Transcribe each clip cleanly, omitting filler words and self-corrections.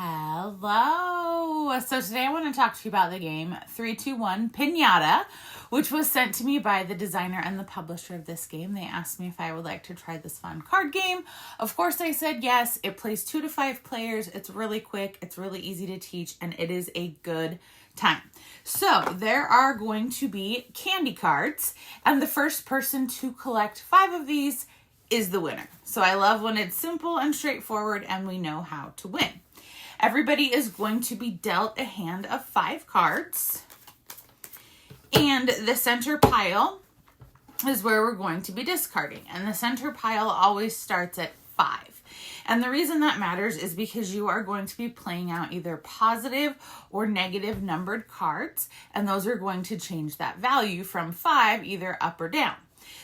Hello. So today I want to talk to you about the game 3-2-1 Pinata, which was sent to me by the designer and the publisher of this game. They asked me if I would like to try this fun card game. Of course I said yes. It plays 2 to 5 players. It's really quick. It's really easy to teach, and it is a good time. So there are going to be candy cards, and the first person to collect 5 of these is the winner. So I love when it's simple and straightforward and we know how to win. Everybody is going to be dealt a hand of 5 cards, and the center pile is where we're going to be discarding, and the center pile always starts at 5. And the reason that matters is because you are going to be playing out either positive or negative numbered cards, and those are going to change that value from 5 either up or down.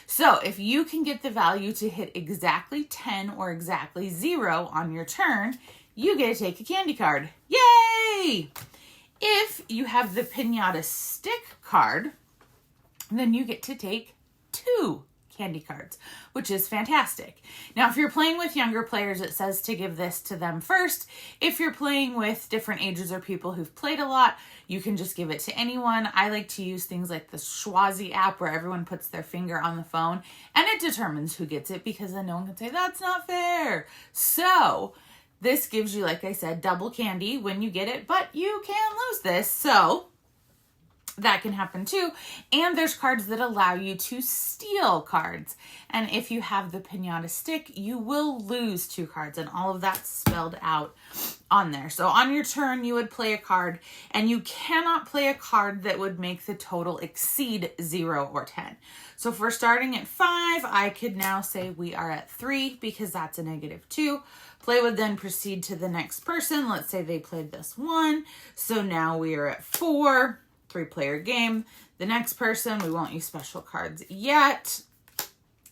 So if you can get the value to hit exactly 10 or exactly 0 on your turn, you get to take a candy card. Yay! If you have the Pinata stick card, then you get to take 2 candy cards, which is fantastic. Now, if you're playing with younger players, it says to give this to them first. If you're playing with different ages or people who've played a lot, you can just give it to anyone. I like to use things like the Schwazi app where everyone puts their finger on the phone and it determines who gets it, because then no one can say, that's not fair. So this gives you, like I said, double candy when you get it, but you can lose this. So that can happen too. And there's cards that allow you to steal cards. And if you have the Pinata stick, you will lose 2 cards, and all of that's spelled out on there. So on your turn, you would play a card, and you cannot play a card that would make the total exceed 0 or 10. So if we're starting at 5, I could now say we are at 3 because that's a -2. Play would then proceed to the next person. Let's say they played this 1. So now we are at 4. 3-player game. The next person, we won't use special cards yet.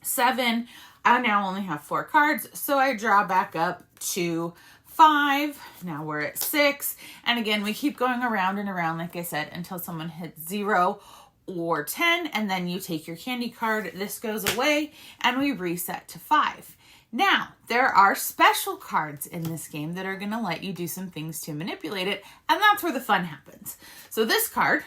7. I now only have 4 cards, so I draw back up to 5. Now we're at 6. And again, we keep going around and around, like I said, until someone hits 0 or 10, and then you take your candy card. This goes away, and we reset to 5. Now, there are special cards in this game that are going to let you do some things to manipulate it, and that's where the fun happens. So this card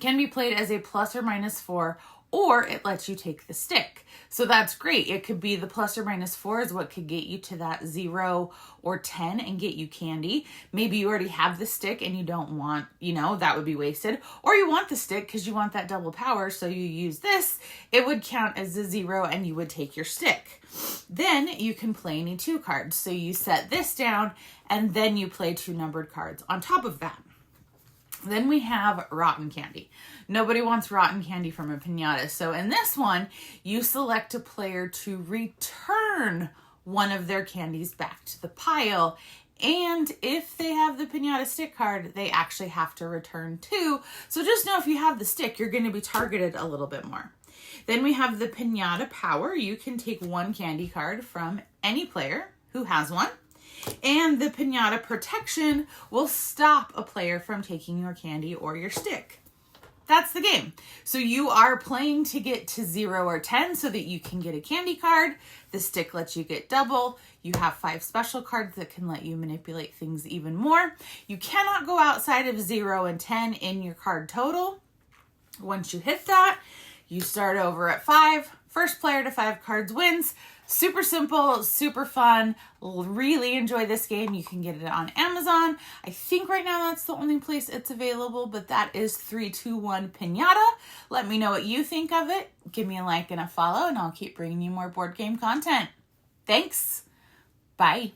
can be played as a +or-4, or it lets you take the stick. So that's great. It could be the +or-4 is what could get you to that 0 or 10 and get you candy. Maybe you already have the stick and you don't want, that would be wasted. Or you want the stick because you want that double power, so you use this. It would count as a 0 and you would take your stick. Then you can play any 2 cards. So you set this down and then you play 2 numbered cards on top of that. Then we have rotten candy. Nobody wants rotten candy from a Pinata. So in this one, you select a player to return one of their candies back to the pile. And if they have the Pinata stick card, they actually have to return 2. So just know if you have the stick, you're going to be targeted a little bit more. Then we have the Pinata power. You can take 1 candy card from any player who has one. And the Pinata protection will stop a player from taking your candy or your stick. That's the game. So you are playing to get to 0 or 10 so that you can get a candy card. The stick lets you get double. You have 5 special cards that can let you manipulate things even more. You cannot go outside of 0 and 10 in your card total. Once you hit that, you start over at 5. First player to 5 cards wins. Super simple, super fun. Really enjoy this game. You can get it on Amazon. I think right now that's the only place it's available, but that is 3-2-1 Pinata. Let me know what you think of it. Give me a like and a follow, and I'll keep bringing you more board game content. Thanks. Bye.